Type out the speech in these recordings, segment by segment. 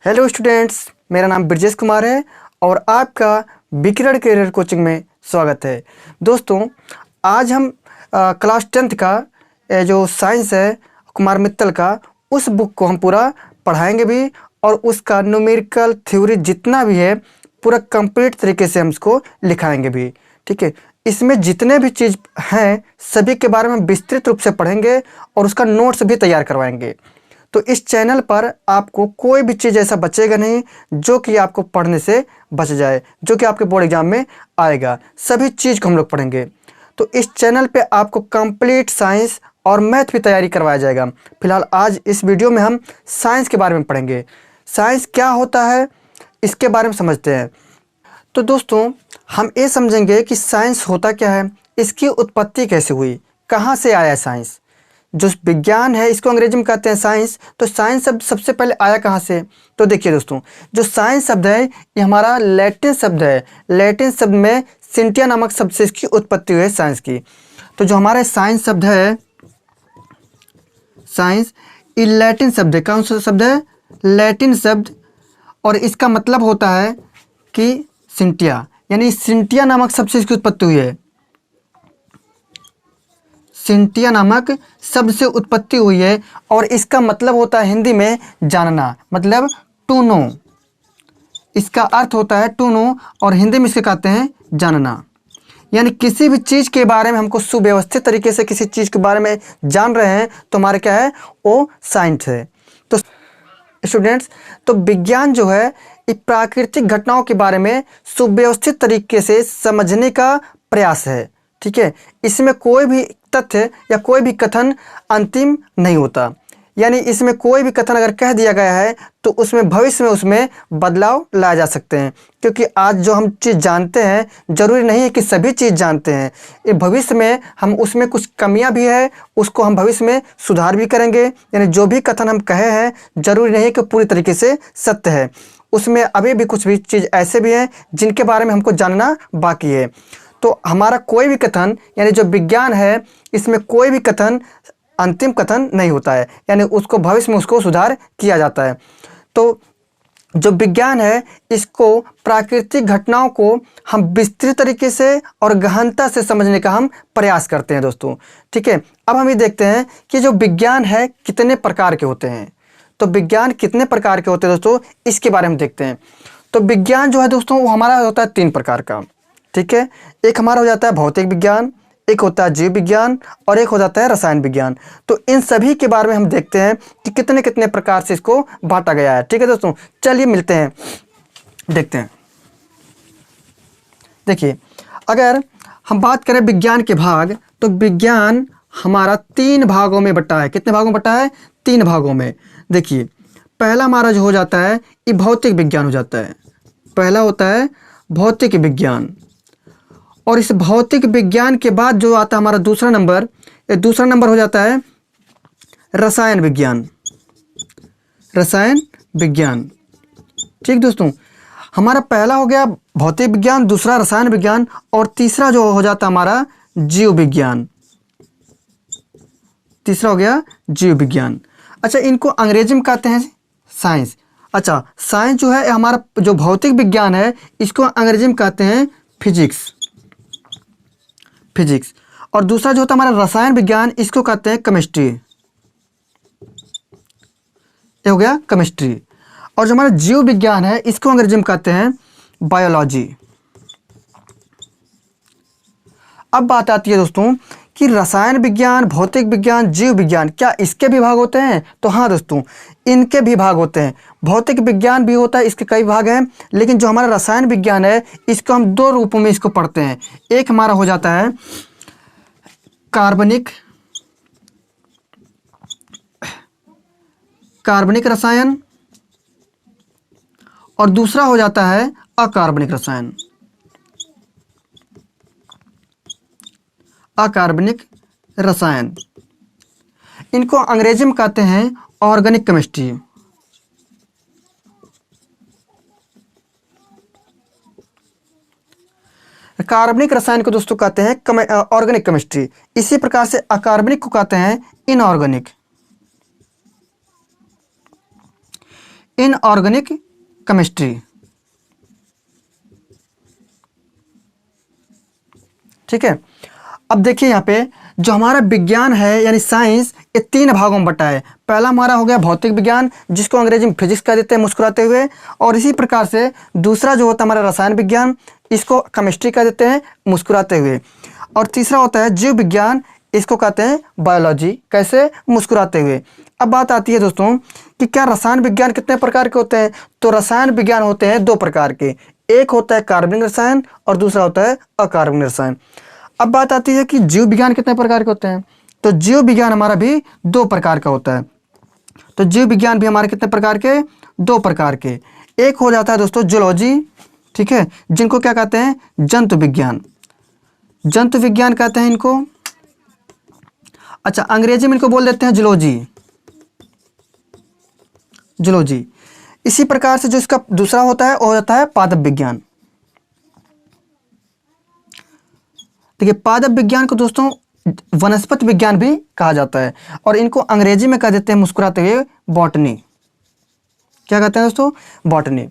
Hello students, मेरा नाम ब्रजेश कुमार है और आपका विकिरण करियर कोचिंग में स्वागत है। दोस्तों, आज हम क्लास 10th का जो साइंस है कुमार मित्तल का, उस बुक को हम पूरा पढ़ाएंगे भी और उसका न्यूमेरिकल थ्योरी जितना भी है पूरा कंप्लीट तरीके से हम इसको लिखाएंगे भी। ठीक है, इसमें जितने भी चीज़ हैं सभी के बारे में विस्तृत रूप से पढ़ेंगे और उसका नोट्स भी तैयार करवाएंगे। तो इस चैनल पर आपको कोई भी चीज़ ऐसा बचेगा नहीं जो कि आपको पढ़ने से बच जाए, जो कि आपके बोर्ड एग्जाम में आएगा। सभी चीज़ को हम लोग पढ़ेंगे। तो इस चैनल पे आपको कंप्लीट साइंस और मैथ भी तैयारी करवाया जाएगा। फिलहाल आज इस वीडियो में हम साइंस के बारे में पढ़ेंगे। साइंस क्या होता है इसके बारे में समझते हैं। तो दोस्तों, हम ये समझेंगे कि साइंस होता क्या है, इसकी उत्पत्ति कैसे हुई, कहाँ से आया साइंस। जो विज्ञान है इसको अंग्रेजी में कहते हैं साइंस। तो साइंस शब्द सबसे पहले आया कहाँ से? तो देखिए दोस्तों, जो साइंस शब्द है ये हमारा लैटिन शब्द है। लैटिन शब्द में सिंटिया नामक शब्द से इसकी उत्पत्ति हुई है साइंस की। तो जो हमारा साइंस शब्द है, साइंस, ये लैटिन शब्द है। कौन सा शब्द है? लैटिन शब्द। और इसका मतलब होता है कि सिंटिया, यानी सिंटिया नामक शब्द से इसकी उत्पत्ति हुई है। सिंटिया नामक शब्द से उत्पत्ति हुई है और इसका मतलब होता है हिंदी में जानना, मतलब टू नो। इसका अर्थ होता है टू नो और हिंदी में इसे कहते हैं जानना। यानी किसी भी चीज़ के बारे में हमको सुव्यवस्थित तरीके से किसी चीज़ के बारे में जान रहे हैं तो हमारा क्या है, वो साइंस है। तो स्टूडेंट्स, तो विज्ञान जो है ये प्राकृतिक घटनाओं के बारे में सुव्यवस्थित तरीके से समझने का प्रयास है। ठीक है, इसमें कोई भी तथ्य या कोई भी कथन अंतिम नहीं होता। यानी इसमें कोई भी कथन अगर कह दिया गया है तो उसमें भविष्य में उसमें बदलाव लाए जा सकते हैं। क्योंकि आज जो हम चीज़ जानते हैं जरूरी नहीं है कि सभी चीज़ जानते हैं। ये भविष्य में हम उसमें कुछ कमियां भी है, उसको हम भविष्य में सुधार भी करेंगे। यानी जो भी कथन हम कहे हैं जरूरी नहीं कि पूरी तरीके से सत्य है, उसमें अभी भी कुछ भी चीज़ ऐसे भी हैं जिनके बारे में हमको जानना बाकी है। तो हमारा कोई भी कथन, यानी जो विज्ञान है इसमें कोई भी कथन अंतिम कथन नहीं होता है, यानी उसको भविष्य में उसको सुधार किया जाता है। तो जो विज्ञान है इसको प्राकृतिक घटनाओं को हम विस्तृत तरीके से और गहनता से समझने का हम प्रयास करते हैं दोस्तों। ठीक है, अब हम ये देखते हैं कि जो विज्ञान है कितने प्रकार के होते हैं। तो विज्ञान कितने प्रकार के होते हैं दोस्तों, इसके बारे में देखते हैं। तो विज्ञान जो है दोस्तों वो हमारा होता है 3 प्रकार का। ठीक है, एक हमारा हो जाता है भौतिक विज्ञान, एक होता है जीव विज्ञान और एक हो जाता है रसायन विज्ञान। तो इन सभी के बारे में हम देखते हैं कि कितने कितने प्रकार से इसको बांटा गया है। ठीक है दोस्तों, चलिए मिलते हैं, देखते हैं। देखिए, अगर हम बात करें विज्ञान के भाग, तो विज्ञान हमारा 3 भागों में बटा है। कितने भागों में बटा है? 3 भागों में। देखिए, पहला हमारा जो हो जाता है ये भौतिक विज्ञान हो जाता है। पहला होता है भौतिक विज्ञान। और इस भौतिक विज्ञान के बाद जो आता है हमारा दूसरा नंबर, ये दूसरा नंबर हो जाता है रसायन विज्ञान। रसायन विज्ञान। ठीक दोस्तों, हमारा पहला हो गया भौतिक विज्ञान, दूसरा रसायन विज्ञान और तीसरा जो हो जाता है हमारा जीव विज्ञान। तीसरा हो गया जीव विज्ञान। अच्छा, इनको अंग्रेजी में कहते हैं साइंस। अच्छा, साइंस जो है हमारा जो भौतिक विज्ञान है इसको अंग्रेजी में कहते हैं फिजिक्स। फिजिक्स। और दूसरा जो होता है हमारा रसायन विज्ञान, इसको कहते हैं केमिस्ट्री। ये हो गया केमिस्ट्री। और जो हमारा जीव विज्ञान है इसको अंग्रेजी में कहते हैं बायोलॉजी। अब बात आती है दोस्तों कि रसायन विज्ञान, भौतिक विज्ञान, जीव विज्ञान, क्या इसके भी भाग होते हैं? तो हाँ दोस्तों, इनके भी भाग होते हैं। भौतिक विज्ञान भी होता है, इसके कई भाग हैं। लेकिन जो हमारा रसायन विज्ञान है इसको हम 2 रूपों में इसको पढ़ते हैं। एक हमारा हो जाता है कार्बनिक रसायन और दूसरा हो जाता है अकार्बनिक रसायन। अकार्बनिक रसायन, इनको अंग्रेजी में कहते हैं ऑर्गेनिक केमिस्ट्री। कार्बनिक रसायन को दोस्तों कहते हैं ऑर्गेनिक केमिस्ट्री। इसी प्रकार से अकार्बनिक को कहते हैं इनऑर्गेनिक। Inorganic chemistry. ठीक है, अब देखिए यहाँ पे जो हमारा विज्ञान है यानी साइंस, ये 3 भागों में बटा है। पहला हमारा हो गया भौतिक विज्ञान, जिसको अंग्रेजी में फिजिक्स कह देते हैं मुस्कुराते हुए, और इसी प्रकार से दूसरा जो होता है हमारा रसायन विज्ञान, इसको केमिस्ट्री कह देते हैं मुस्कुराते हुए, और तीसरा होता है जीव विज्ञान, इसको कहते हैं बायोलॉजी, कैसे, मुस्कुराते हुए। अब बात आती है दोस्तों कि क्या रसायन विज्ञान कितने प्रकार के होते हैं? तो रसायन विज्ञान होते हैं 2 प्रकार के, एक होता है कार्बनिक रसायन और दूसरा होता है अकार्बनिक रसायन। अब बात आती है कि जीव विज्ञान कितने प्रकार के होते हैं? तो जीव विज्ञान हमारा भी 2 प्रकार का होता है। तो जीव विज्ञान भी हमारे कितने प्रकार के? 2 प्रकार के। एक हो जाता है दोस्तों जूलॉजी, ठीक है, जिनको क्या कहते हैं? जंतु विज्ञान, जंतु विज्ञान कहते हैं इनको। अच्छा, अंग्रेजी में इनको बोल देते हैं जूलॉजी, जूलॉजी। इसी प्रकार से जो इसका दूसरा होता है वो होता है पादप विज्ञान। देखिए, पादप विज्ञान को दोस्तों वनस्पति विज्ञान भी कहा जाता है, और इनको अंग्रेजी में कह देते हैं मुस्कुराते हुए बॉटनी। क्या कहते हैं दोस्तों? बॉटनी।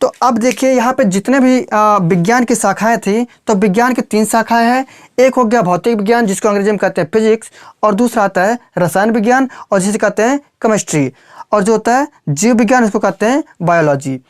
तो अब देखिए यहाँ पे जितने भी विज्ञान की शाखाएं थी, तो विज्ञान की 3 शाखाएं हैं। एक हो गया भौतिक विज्ञान, जिसको अंग्रेजी में कहते हैं फिजिक्स, और दूसरा आता है रसायन विज्ञान, और जिसे कहते हैं केमिस्ट्री, और जो होता है जीव विज्ञान, इसको कहते हैं बायोलॉजी।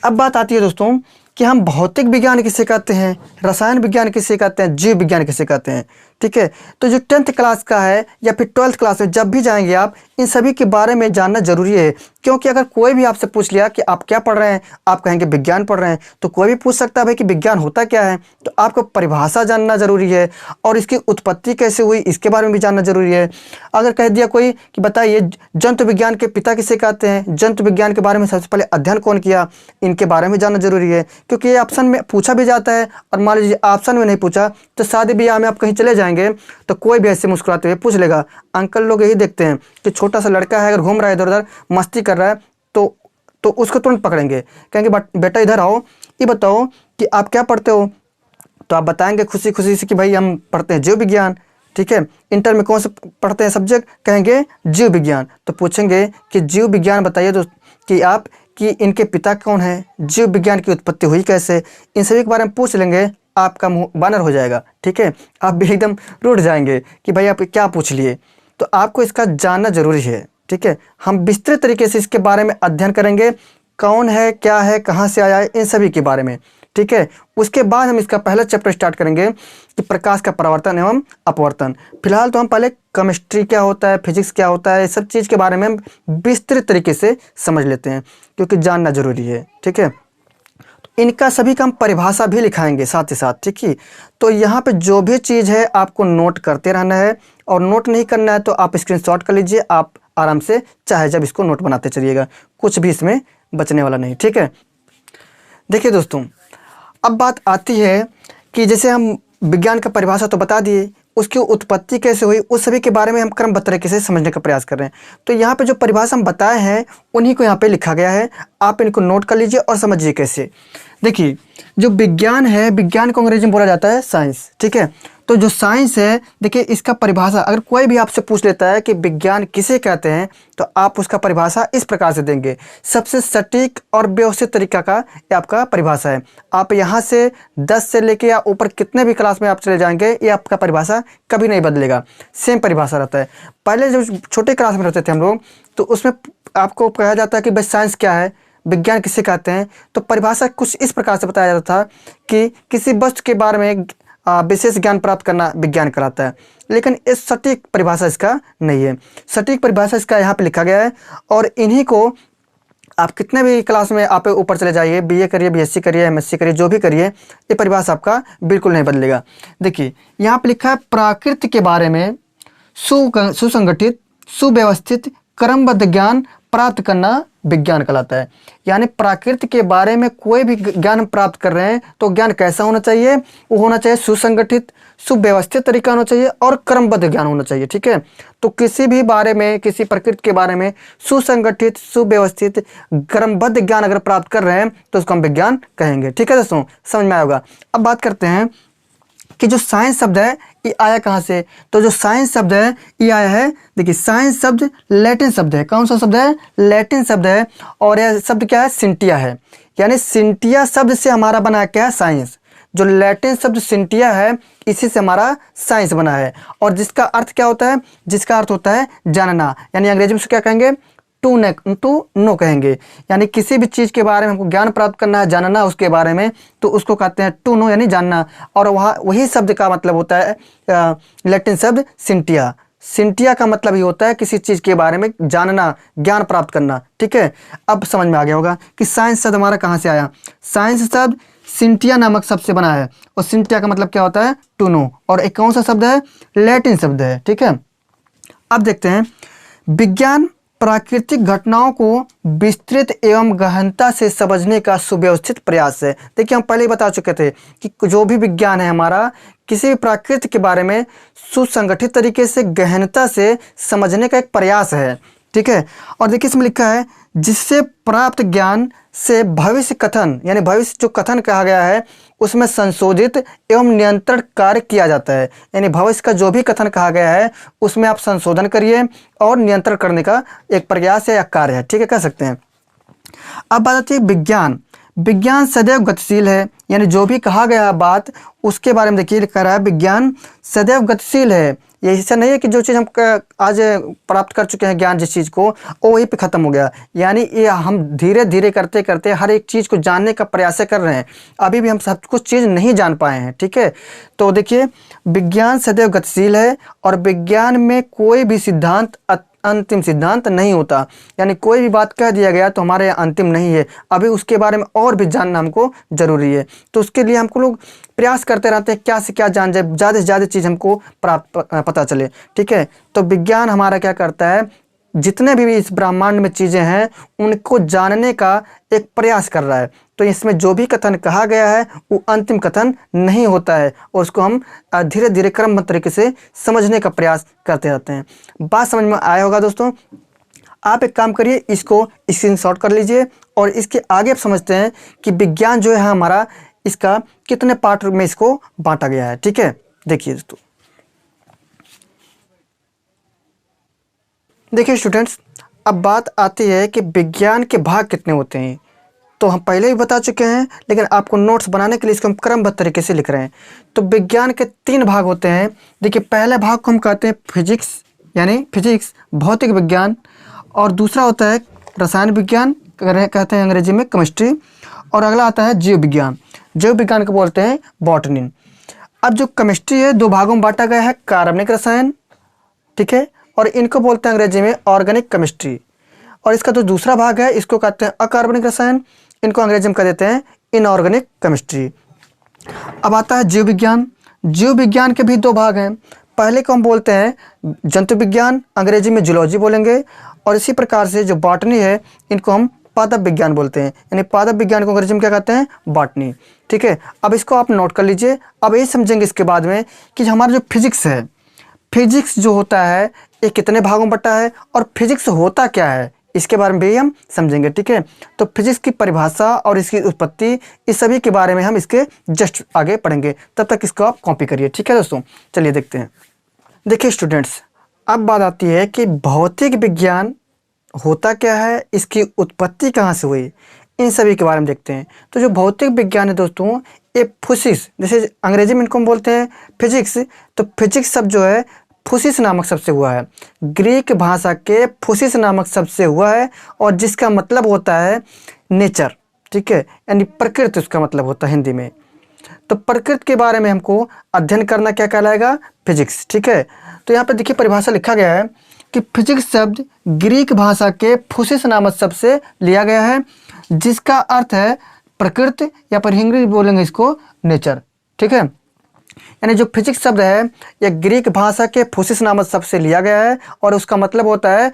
अब बात आती है दोस्तों कि हम भौतिक विज्ञान किसे कहते हैं, रसायन विज्ञान किसे कहते हैं, जीव विज्ञान किसे कहते हैं। ठीक है, तो जो 10th क्लास का है या फिर 12th क्लास में जब भी जाएंगे आप, इन सभी के बारे में जानना जरूरी है, क्योंकि अगर कोई भी आपसे पूछ लिया कि आप क्या पढ़ रहे हैं, आप कहेंगे विज्ञान पढ़ रहे हैं, तो कोई भी पूछ सकता है भाई कि विज्ञान होता क्या है। तो आपको परिभाषा जानना जरूरी है, और इसकी उत्पत्ति कैसे हुई इसके बारे में भी जानना जरूरी है। अगर कह दिया कोई कि बताइए जंतु विज्ञान के पिता किसे कहते हैं, जंतु विज्ञान के बारे में सबसे पहले अध्ययन कौन किया, इनके बारे में जानना जरूरी है, क्योंकि ये ऑप्शन में पूछा भी जाता है। और मान लीजिए ऑप्शन में नहीं पूछा, तो शादी ब्याह में आप कहीं चले जाएंगे तो कोई भी ऐसे मुस्कुराते हुए पूछ लेगा। अंकल लोग यही देखते हैं कि छोटा सा लड़का है, अगर घूम रहा है इधर उधर मस्ती कर रहा है, तो उसको तुरंत पकड़ेंगे, कहेंगे बेटा इधर आओ, ये बताओ कि आप क्या पढ़ते हो। तो आप बताएंगे खुशी खुशी से कि भाई हम पढ़ते हैं जीव विज्ञान। ठीक है, इंटर में कौन से पढ़ते हैं सब्जेक्ट, कहेंगे जीव विज्ञान। तो पूछेंगे कि जीव विज्ञान बताइए दोस्त कि आप कि इनके पिता कौन है, जीव विज्ञान की उत्पत्ति हुई कैसे, इन सभी के बारे में पूछ लेंगे, आपका मुंह बानर हो जाएगा। ठीक है, आप भी एकदम रूठ जाएंगे कि भाई आप क्या पूछ लिए। तो आपको इसका जानना जरूरी है। ठीक है, हम विस्तृत तरीके से इसके बारे में अध्ययन करेंगे, कौन है, क्या है, कहाँ से आया है, इन सभी के बारे में। ठीक है, उसके बाद हम इसका पहला चैप्टर स्टार्ट करेंगे कि प्रकाश का परावर्तन एवं अपवर्तन। फिलहाल तो हम पहले केमिस्ट्री क्या होता है, फिजिक्स क्या होता है, सब चीज़ के बारे में हम विस्तृत तरीके से समझ लेते हैं, क्योंकि जानना जरूरी है। ठीक है, इनका सभी का हम परिभाषा भी लिखाएंगे साथ ही साथ। ठीक है, तो यहाँ पे जो भी चीज़ है आपको नोट करते रहना है, और नोट नहीं करना है तो आप स्क्रीनशॉट कर लीजिए, आप आराम से चाहे जब इसको नोट बनाते चलिएगा, कुछ भी इसमें बचने वाला नहीं। ठीक है, देखिए दोस्तों, अब बात आती है कि जैसे हम विज्ञान का परिभाषा तो बता दिए, उसकी उत्पत्ति कैसे हुई, उस सभी के बारे में हम क्रमबद्ध तरीके से समझने का प्रयास कर रहे हैं। तो यहाँ पे जो परिभाषा हम बताए हैं उन्हीं को यहाँ पे लिखा गया है, आप इनको नोट कर लीजिए और समझिए कैसे। देखिए, जो विज्ञान है, विज्ञान को अंग्रेजी में बोला जाता है साइंस। ठीक है, तो जो साइंस है, देखिए इसका परिभाषा अगर कोई भी आपसे पूछ लेता है कि विज्ञान किसे कहते हैं, तो आप उसका परिभाषा इस प्रकार से देंगे। सबसे सटीक और व्यवस्थित तरीका का ये आपका परिभाषा है। आप यहाँ से 10 से लेके या ऊपर कितने भी क्लास में आप चले जाएंगे, ये आपका परिभाषा कभी नहीं बदलेगा, सेम परिभाषा रहता है। पहले जब छोटे क्लास में रहते थे हम लोग, तो उसमें आपको कहा जाता है कि भाई साइंस क्या है, विज्ञान किसे कहते हैं, तो परिभाषा कुछ इस प्रकार से बताया जाता था कि किसी वस्तु के बारे में विशेष ज्ञान प्राप्त करना विज्ञान कहलाता है। लेकिन इस सटीक परिभाषा इसका नहीं है। सटीक परिभाषा इसका यहाँ पे लिखा गया है, और इन्हीं को आप कितने भी क्लास में आप ऊपर चले जाइए, बीए करिए, बीएससी करिए, एमएससी करिए, जो भी करिए, ये परिभाषा आपका बिल्कुल नहीं बदलेगा। देखिए यहाँ पे लिखा है प्रकृति के बारे में सुसंगठित, सुव्यवस्थित, क्रमबद्ध ज्ञान प्राप्त करना विज्ञान कहलाता है। यानी प्रकृति के बारे में कोई भी ज्ञान प्राप्त कर रहे हैं तो ज्ञान कैसा होना चाहिए, वो होना चाहिए सुसंगठित, सुव्यवस्थित तरीका होना चाहिए और क्रमबद्ध ज्ञान होना चाहिए। ठीक है, तो किसी भी बारे में, किसी प्रकृति के बारे में सुसंगठित, सुव्यवस्थित, क्रमबद्ध ज्ञान अगर प्राप्त कर रहे हैं तो उसको हम विज्ञान कहेंगे। ठीक है दोस्तों, समझ में आएगा। अब बात करते हैं कि जो साइंस शब्द है ये आया कहाँ से? तो जो साइंस शब्द है ये आया है, देखिए साइंस शब्द लैटिन शब्द है। कौन सा शब्द है? लैटिन शब्द है। और यह शब्द क्या है? सिंटिया है। यानी सिंटिया शब्द से हमारा बना क्या है? साइंस। जो लैटिन शब्द सिंटिया है इसी से हमारा साइंस बना है। और जिसका अर्थ क्या होता है? जिसका अर्थ होता है जानना। यानी अंग्रेजी में क्या कहेंगे? टू नो कहेंगे। यानी किसी भी चीज़ के बारे में हमको ज्ञान प्राप्त करना है, जानना उसके बारे में, तो उसको कहते हैं टू नो, यानी जानना। और वही शब्द का मतलब होता है लैटिन शब्द सिंटिया। सिंटिया का मतलब ही होता है किसी चीज़ के बारे में जानना, ज्ञान प्राप्त करना। ठीक है, अब समझ में आ गया होगा कि साइंस शब्द हमारा कहाँ से आया। साइंस शब्द सिंटिया नामक शब्द से बना है। और सिंटिया का मतलब क्या होता है? To know. और एक कौन सा शब्द है? लैटिन शब्द है। ठीक है, अब देखते हैं विज्ञान प्राकृतिक घटनाओं को विस्तृत एवं गहनता से समझने का सुव्यवस्थित प्रयास है। देखिए हम पहले ही बता चुके थे कि जो भी विज्ञान है हमारा, किसी भी प्रकृति के बारे में सुसंगठित तरीके से गहनता से समझने का एक प्रयास है। ठीक है, और देखिए इसमें लिखा है जिससे प्राप्त ज्ञान से भविष्य कथन, यानी भविष्य जो कथन कहा गया है उसमें संशोधित एवं नियंत्रण कार्य किया जाता है। यानी भविष्य का जो भी कथन कहा गया है उसमें आप संशोधन करिए और नियंत्रण करने का एक प्रयास या कार्य है। ठीक है, कह सकते हैं। अब बात आती है विज्ञान। विज्ञान सदैव गतिशील है। यानी जो भी कहा गया बात उसके बारे में देखिए कह रहा है विज्ञान सदैव गतिशील है। ये ऐसा नहीं है कि जो चीज़ हम आज प्राप्त कर चुके हैं ज्ञान जिस चीज़ को, वो वहीं पे ख़त्म हो गया। यानी ये हम धीरे धीरे करते करते हर एक चीज़ को जानने का प्रयास कर रहे हैं। अभी भी हम सब कुछ चीज़ नहीं जान पाए हैं। ठीक है, तो देखिए विज्ञान सदैव गतिशील है और विज्ञान में कोई भी सिद्धांत अंतिम सिद्धांत नहीं होता। यानी कोई भी बात कह दिया गया तो हमारे यहाँ अंतिम नहीं है, अभी उसके बारे में और भी जानना हमको ज़रूरी है। तो उसके लिए हमको लोग प्रयास करते रहते हैं क्या से क्या जान जाए, ज़्यादा से ज़्यादा चीज़ हमको पता चले। ठीक है, तो विज्ञान हमारा क्या करता है, जितने भी इस ब्रह्मांड में चीज़ें हैं उनको जानने का एक प्रयास कर रहा है। तो इसमें जो भी कथन कहा गया है वो अंतिम कथन नहीं होता है और उसको हम धीरे धीरे क्रमबद्ध तरीके से समझने का प्रयास करते रहते हैं। बात समझ में आया होगा दोस्तों। आप एक काम करिए, इसको स्क्रीनशॉट कर लीजिए और इसके आगे आप समझते हैं कि विज्ञान जो है हमारा, इसका कितने पार्ट में इसको बांटा गया है। ठीक है, देखिए दोस्तों, देखिए स्टूडेंट्स, अब बात आती है कि विज्ञान के भाग कितने होते हैं। तो हम पहले ही बता चुके हैं, लेकिन आपको नोट्स बनाने के लिए इसको हम क्रमबद्ध तरीके से लिख रहे हैं। तो विज्ञान के 3 भाग होते हैं। देखिए पहले भाग को हम कहते हैं फिजिक्स, यानी फिजिक्स भौतिक विज्ञान, और दूसरा होता है रसायन विज्ञान, कहते हैं अंग्रेजी में केमिस्ट्री, और अगला आता है जीव विज्ञान। जीव विज्ञान को बोलते हैं बॉटनी। अब जो केमिस्ट्री है 2 भागों में बांटा गया है, कार्बनिक रसायन, ठीक है, और इनको बोलते हैं अंग्रेजी में ऑर्गेनिक केमिस्ट्री। और इसका जो दूसरा भाग है इसको कहते हैं अकार्बनिक रसायन, इनको अंग्रेजी में कह देते हैं इनऑर्गेनिक केमिस्ट्री। अब आता है जीव विज्ञान। जीव विज्ञान के भी 2 भाग हैं। पहले को हम बोलते हैं जंतु विज्ञान, अंग्रेजी में जूलॉजी बोलेंगे, और इसी प्रकार से जो बॉटनी है इनको हम पादप विज्ञान बोलते हैं। यानी पादप विज्ञान को अंग्रेजी में क्या कहते हैं? बॉटनी। ठीक है, अब इसको आप नोट कर लीजिए। अब यही समझेंगे इसके बाद में कि हमारा जो फिजिक्स है, फिजिक्स जो होता है ये कितने भागों में बटा है और फिजिक्स होता क्या है, इसके बारे में भी हम समझेंगे। ठीक है, तो फिजिक्स की परिभाषा और इसकी उत्पत्ति, इस सभी के बारे में हम इसके जस्ट आगे पढ़ेंगे। तब तक इसको आप कॉपी करिए। ठीक है दोस्तों, चलिए देखते हैं। देखिए स्टूडेंट्स, अब बात आती है कि भौतिक विज्ञान होता क्या है, इसकी उत्पत्ति कहाँ से हुई, इन सभी के बारे में देखते हैं। तो जो भौतिक विज्ञान है दोस्तों, ये फिजिक्स, जैसे अंग्रेजी में इनको हम बोलते हैं फिजिक्स, तो फिजिक्स शब्द जो है फुसिस नामक शब्द से हुआ है। ग्रीक भाषा के फुसिस नामक शब्द से हुआ है और जिसका मतलब होता है नेचर। ठीक है, यानी प्रकृति उसका मतलब होता है हिंदी में। तो प्रकृति के बारे में हमको अध्ययन करना क्या कहलाएगा? फिजिक्स। ठीक है, तो यहाँ पे देखिए परिभाषा लिखा गया है कि फिजिक्स शब्द ग्रीक भाषा के फुसिस नामक शब्द से लिया गया है, जिसका अर्थ है प्रकृति, या पर हिंदी बोलेंगे इसको नेचर। ठीक है, यानी जो फिजिक्स शब्द है यह ग्रीक भाषा के फुसिस नामक शब्द से लिया गया है और उसका मतलब होता है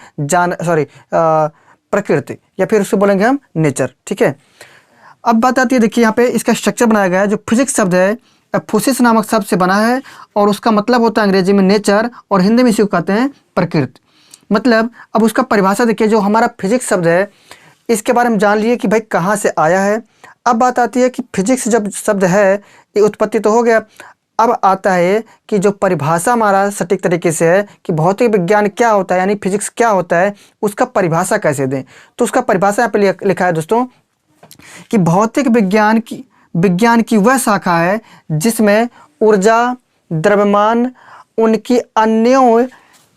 प्रकृति, या फिर उसको बोलेंगे हम नेचर। ठीक है, अब बात आती है, देखिए यहाँ पे इसका स्ट्रक्चर बनाया गया है। जो फिजिक्स शब्द है फुसिस नामक शब्द से बना है और उसका मतलब होता है अंग्रेजी में नेचर और हिंदी में इसी को कहते हैं प्रकृति। मतलब अब उसका परिभाषा देखिए, जो हमारा फिजिक्स शब्द है इसके बारे में जान लिए कि भाई कहाँ से आया है। अब बात आती है कि फिजिक्स जब शब्द है ये उत्पत्ति तो हो गया, अब आता है कि जो परिभाषा हमारा सटीक तरीके से है कि भौतिक विज्ञान क्या होता है, यानी फिजिक्स क्या होता है, उसका परिभाषा कैसे दें। तो उसका परिभाषा यहाँ पे लिखा है दोस्तों कि भौतिक विज्ञान की वह शाखा है जिसमें ऊर्जा, द्रव्यमान, उनकी अन्य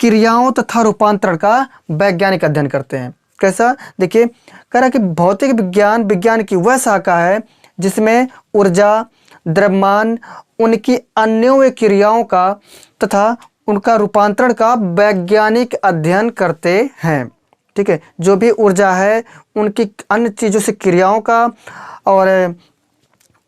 क्रियाओं तथा रूपांतरण का वैज्ञानिक अध्ययन करते हैं। कैसा, देखिए कह रहा है कि भौतिक विज्ञान की वह शाखा है जिसमें ऊर्जा, द्रव्यमान, उनकी अन्य क्रियाओं का तथा उनका रूपांतरण का वैज्ञानिक अध्ययन करते हैं। ठीक है, जो भी ऊर्जा है उनकी अन्य चीज़ों से क्रियाओं का और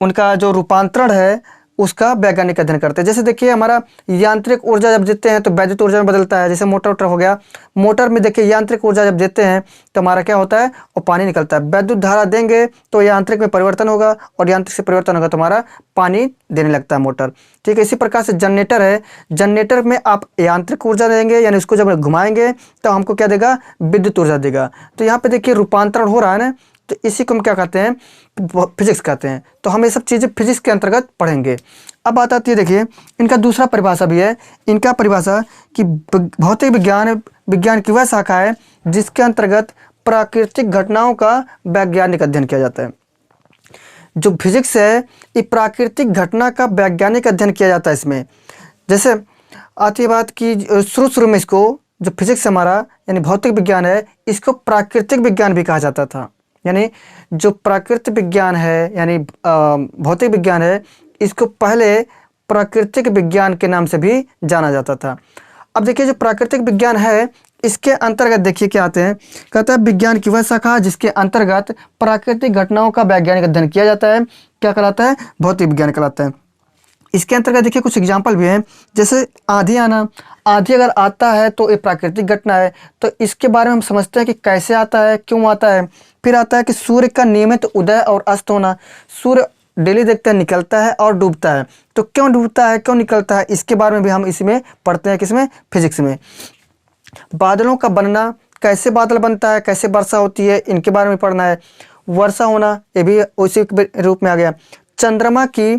उनका जो रूपांतरण है उसका वैज्ञानिक अध्ययन करते हैं। जैसे देखिए हमारा यांत्रिक ऊर्जा जब देते हैं तो वैद्युत ऊर्जा में बदलता है। जैसे मोटर हो गया, मोटर में देखिए यांत्रिक ऊर्जा जब देते हैं तो हमारा क्या होता है, वो पानी निकलता है। वैद्युत धारा देंगे तो यांत्रिक में परिवर्तन होगा और यांत्रिक से परिवर्तन होगा तो हमारा पानी देने लगता है मोटर। ठीक है, इसी प्रकार से जनरेटर है, जनरेटर में आप यांत्रिक ऊर्जा देंगे यानी उसको जब घुमाएंगे तो हमको क्या देगा, विद्युत ऊर्जा देगा। तो यहाँ पे देखिए रूपांतरण हो रहा है ना, तो इसी को हम क्या कहते हैं, फिजिक्स कहते हैं। तो हम ये सब चीज़ें फिजिक्स के अंतर्गत पढ़ेंगे। अब बात आती है, देखिए इनका दूसरा परिभाषा भी है। इनका परिभाषा कि भौतिक विज्ञान की वह शाखा है जिसके अंतर्गत प्राकृतिक घटनाओं का वैज्ञानिक अध्ययन किया जाता है। जो फिजिक्स है ये प्राकृतिक घटना का वैज्ञानिक अध्ययन किया जाता है इसमें। जैसे आती है बात कि शुरू में इसको जो फिजिक्स हमारा यानी भौतिक विज्ञान है इसको प्राकृतिक विज्ञान भी कहा जाता था। यानी जो प्राकृतिक विज्ञान है यानी भौतिक विज्ञान है इसको पहले प्राकृतिक विज्ञान के नाम से भी जाना जाता था। अब देखिए जो प्राकृतिक विज्ञान है इसके अंतर्गत देखिए क्या आते हैं, कहता है विज्ञान की वह शाखा जिसके अंतर्गत प्राकृतिक घटनाओं का वैज्ञानिक अध्ययन किया जाता है, क्या कहलाता है, भौतिक विज्ञान कहलाता है। इसके अंतर्गत देखिए कुछ एग्जाम्पल भी हैं, जैसे आंधी आना। आंधी अगर आता है तो ये प्राकृतिक घटना है, तो इसके बारे में हम समझते हैं कि कैसे आता है, क्यों आता है। फिर आता है कि सूर्य का नियमित उदय और अस्त होना। सूर्य डेली देखते हैं निकलता है और डूबता है, तो क्यों डूबता है, क्यों निकलता है, इसके बारे में भी हम इसमें पढ़ते हैं। किसमें, फिजिक्स में। बादलों का बनना, कैसे बादल बनता है, कैसे वर्षा होती है, इनके बारे में पढ़ना है। वर्षा होना ये भी उसी रूप में आ गया। चंद्रमा की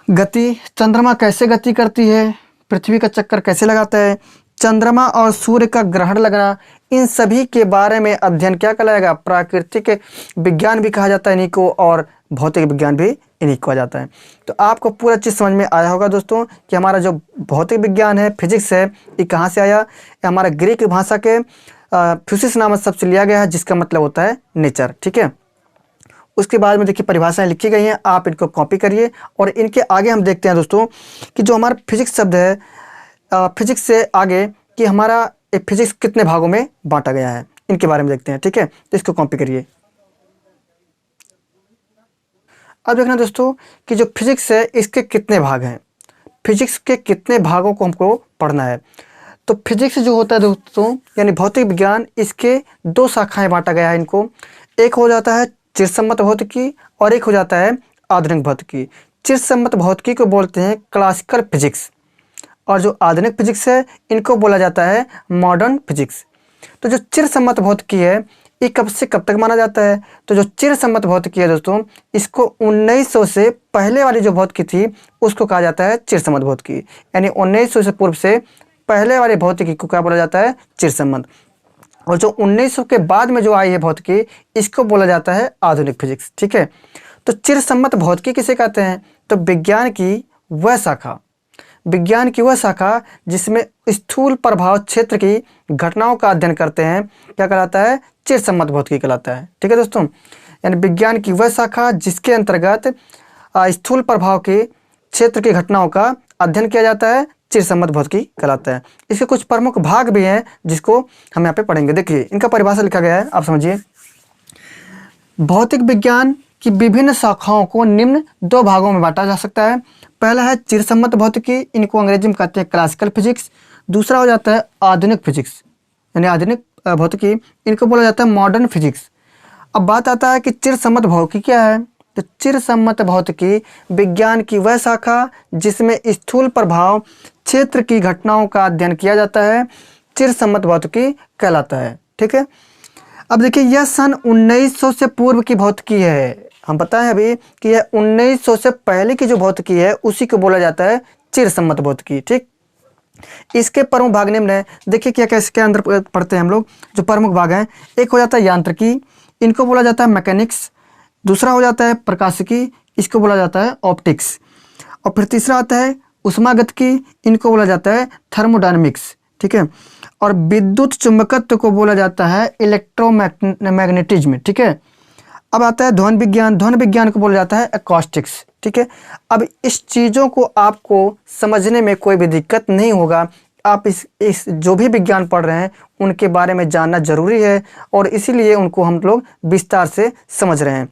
गति, चंद्रमा कैसे गति करती है, पृथ्वी का चक्कर कैसे लगाता है, चंद्रमा और सूर्य का ग्रहण लगना, इन सभी के बारे में अध्ययन क्या कहलाएगा, प्राकृतिक विज्ञान भी कहा जाता है इन्हीं को, और भौतिक विज्ञान भी इन्हीं को कहा जाता है। तो आपको पूरा चीज़ समझ में आया होगा दोस्तों कि हमारा जो भौतिक विज्ञान है, फिजिक्स है, ये कहाँ से आया। ये हमारा ग्रीक भाषा के फ्यूसिस नामक शब्द से लिया गया है जिसका मतलब होता है नेचर। ठीक है, उसके बाद में देखिए परिभाषाएं लिखी गई हैं, आप इनको कॉपी करिए। और इनके आगे हम देखते हैं दोस्तों कि जो हमारा फिजिक्स शब्द है, फिजिक्स से आगे कि हमारा फिजिक्स कितने भागों में बांटा गया है, इनके बारे में देखते हैं। ठीक है, तो इसको कॉपी करिए। अब देखना दोस्तों कि जो फिजिक्स है इसके कितने भाग हैं, फिजिक्स के कितने भागों को हमको पढ़ना है। तो फिजिक्स जो होता है दोस्तों यानी भौतिक विज्ञान, इसके दो शाखाएं बांटा गया है इनको। एक हो जाता है चिरसम्मत भौतिकी और एक हो जाता है आधुनिक भौतिकी। चिरसम्मत भौतिकी को बोलते हैं क्लासिकल फिजिक्स, और जो आधुनिक फिजिक्स है इनको बोला जाता है मॉडर्न फिजिक्स। तो जो चिरसम्मत भौतिकी है ये कब से कब तक माना जाता है, तो जो चिरसम्मत भौतिकी है दोस्तों इसको 1900 से पहले वाली जो भौतिकी थी उसको कहा जाता है चिरसम्मत भौतिकी। यानी 1900 से पूर्व से पहले वाली भौतिकी को क्या बोला जाता है, चिरसम्मत। और जो 1900 के बाद में जो आई है भौतिकी इसको बोला जाता है आधुनिक फिजिक्स। ठीक है, तो चिरसम्मत भौतिकी किसे कहते हैं, तो विज्ञान की वह शाखा, विज्ञान की वह शाखा जिसमें स्थूल प्रभाव क्षेत्र की घटनाओं का अध्ययन करते हैं, क्या कहलाता है, चिरसम्मत भौतिकी कहलाता है। ठीक है दोस्तों, यानी विज्ञान की वह शाखा जिसके अंतर्गत स्थूल प्रभाव के क्षेत्र की घटनाओं का अध्ययन किया जाता है, चिरसम्मत भौतिकी कहलाता है। इसके कुछ प्रमुख भाग भी हैं जिसको हम यहाँ पे पढ़ेंगे। देखिए इनका परिभाषा लिखा गया है, आप समझिए। भौतिक विज्ञान की विभिन्न शाखाओं को निम्न दो भागों में बांटा जा सकता है। पहला है चिरसम्मत भौतिकी, इनको अंग्रेजी में कहते हैं क्लासिकल फिजिक्स। दूसरा हो जाता है आधुनिक फिजिक्स यानी आधुनिक भौतिकी, इनको बोला जाता है मॉडर्न फिजिक्स। अब बात आता है कि चिरसम्मत भौतिकी क्या है, तो चिरसम्मत भौतिकी विज्ञान की वह शाखा जिसमें स्थूल प्रभाव क्षेत्र की घटनाओं का अध्ययन किया जाता है, चिरसम्मत भौतिकी कहलाता है। ठीक है, अब देखिए यह सन 1900 से पूर्व की भौतिकी है। हम बताएं अभी कि यह 1900 से पहले की जो भौतिकी है उसी को बोला जाता है चिरसम्मत भौतिकी। ठीक, इसके प्रमुख भाग निम्न है। देखिए क्या क्या इसके अंदर पढ़ते हैं हम लोग। जो प्रमुख भाग हैं, एक हो जाता है यांत्रिकी, इनको बोला जाता है मैकेनिक्स। दूसरा हो जाता है प्रकाशिकी, इसको बोला जाता है ऑप्टिक्स। और फिर तीसरा आता है उष्मागतिकी, इनको बोला जाता है थर्मोडायनेमिक्स। ठीक है, और विद्युत चुंबकत्व को बोला जाता है इलेक्ट्रोमैग्नेटिज्म। ठीक है, अब आता है ध्वनि विज्ञान, ध्वनि विज्ञान को बोला जाता है एकॉस्टिक्स। ठीक है, अब इस चीज़ों को आपको समझने में कोई भी दिक्कत नहीं होगा। आप इस जो भी विज्ञान पढ़ रहे हैं उनके बारे में जानना जरूरी है और इसीलिए उनको हम लोग विस्तार से समझ रहे हैं।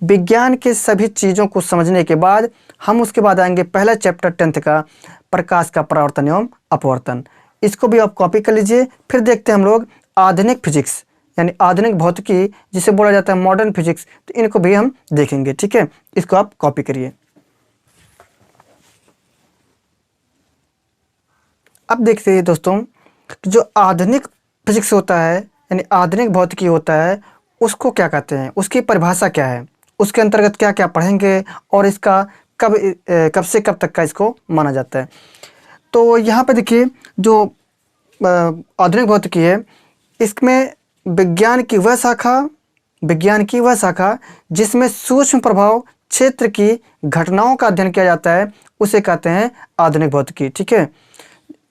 विज्ञान के सभी चीज़ों को समझने के बाद हम उसके बाद आएंगे पहला चैप्टर 10th का, प्रकाश का परावर्तन एवं अपवर्तन। इसको भी आप कॉपी कर लीजिए। फिर देखते हैं हम लोग आधुनिक फिजिक्स यानी आधुनिक भौतिकी, जिसे बोला जाता है मॉडर्न फिजिक्स, तो इनको भी हम देखेंगे। ठीक है, इसको आप कॉपी करिए। अब देखते हैं दोस्तों, जो आधुनिक फिजिक्स होता है यानी आधुनिक भौतिकी होता है, उसको क्या कहते हैं, उसकी परिभाषा क्या है, उसके अंतर्गत क्या क्या पढ़ेंगे और इसका कब से कब तक का इसको माना जाता है। तो यहाँ पे देखिए, जो आधुनिक भौतिकी है, इसमें विज्ञान की वह शाखा जिसमें सूक्ष्म प्रभाव क्षेत्र की घटनाओं का अध्ययन किया जाता है, उसे कहते हैं आधुनिक भौतिकी। ठीक है,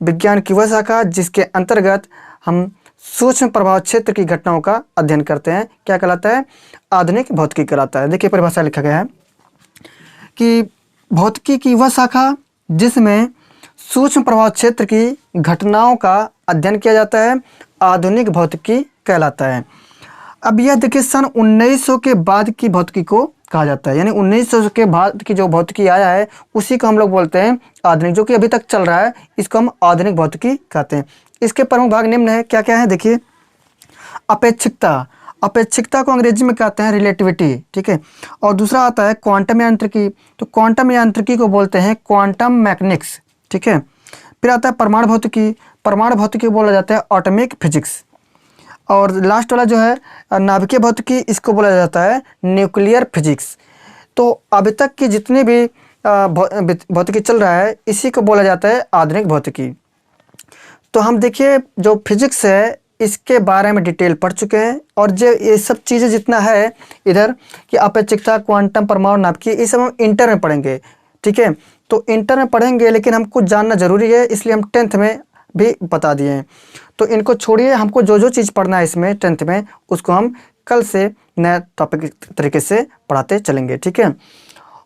विज्ञान की वह शाखा जिसके अंतर्गत हम सूक्ष्म प्रभाव क्षेत्र की घटनाओं का अध्ययन करते हैं, क्या कहलाता है, आधुनिक भौतिकी कहलाता है। देखिए परिभाषा लिखा गया है कि भौतिकी की वह शाखा जिसमें सूक्ष्म प्रभाव क्षेत्र की घटनाओं का अध्ययन किया जाता है, आधुनिक भौतिकी कहलाता है। अब यह देखिए सन 1900 के बाद की भौतिकी को कहा जाता है, यानी 1900 के बाद की जो भौतिकी आया है उसी को हम लोग बोलते हैं आधुनिक, जो कि अभी तक चल रहा है, इसको हम आधुनिक भौतिकी कहते हैं। इसके प्रमुख भाग निम्न है, क्या क्या है देखिए। अपेक्षिकता को अंग्रेजी में कहते हैं रिलेटिविटी। ठीक है, और दूसरा आता है क्वांटम यांत्रिकी, तो क्वांटम यांत्रिकी को बोलते हैं क्वांटम मैकेनिक्स। ठीक है, फिर आता है परमाणु भौतिकी को बोला जाता है एटॉमिक फिजिक्स। और लास्ट वाला जो है नाभिकीय भौतिकी, इसको बोला जाता है न्यूक्लियर फिजिक्स। तो अभी तक की जितनी भी भौतिकी चल रहा है, इसी को बोला जाता है आधुनिक भौतिकी। तो हम देखिए जो फिजिक्स है इसके बारे में डिटेल पढ़ चुके हैं, और जो ये सब चीज़ें जितना है इधर कि अपेक्षिकता, क्वांटम, परमाणु, नाभिकीय, ये सब हम इंटर में पढ़ेंगे। ठीक है, तो इंटर में पढ़ेंगे, लेकिन हमको जानना जरूरी है, इसलिए हम 10th में भी बता दिए हैं। तो इनको छोड़िए, हमको जो जो चीज़ पढ़ना है इसमें 10th में, उसको हम कल से नया टॉपिक तरीके से पढ़ाते चलेंगे। ठीक है,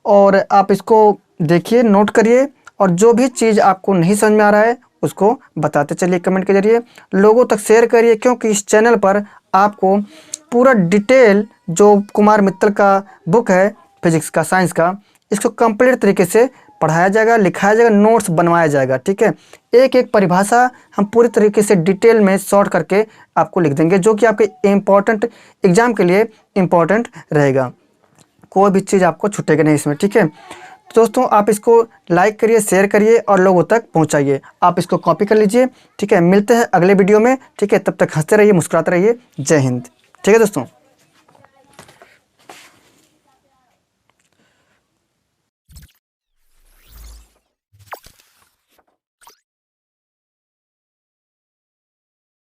और आप इसको देखिए, नोट करिए, और जो भी चीज़ आपको नहीं समझ में आ रहा है उसको बताते चलिए कमेंट के जरिए, लोगों तक शेयर करिए, क्योंकि इस चैनल पर आपको पूरा डिटेल जो कुमार मित्तल का बुक है फिजिक्स का, साइंस का, इसको कंप्लीट तरीके से पढ़ाया जाएगा, लिखाया जाएगा, नोट्स बनवाया जाएगा। ठीक है, एक एक परिभाषा हम पूरी तरीके से डिटेल में शॉर्ट करके आपको लिख देंगे, जो कि आपके इम्पोर्टेंट एग्जाम के लिए इम्पोर्टेंट रहेगा। कोई भी चीज़ आपको छूटेगा नहीं इसमें। ठीक है, तो दोस्तों आप इसको लाइक करिए, शेयर करिए और लोगों तक पहुंचाइए। आप इसको कॉपी कर लीजिए। ठीक है, मिलते हैं अगले वीडियो में। ठीक है, तब तक हंसते रहिए, मुस्कुराते रहिए। जय हिंद। ठीक है दोस्तों।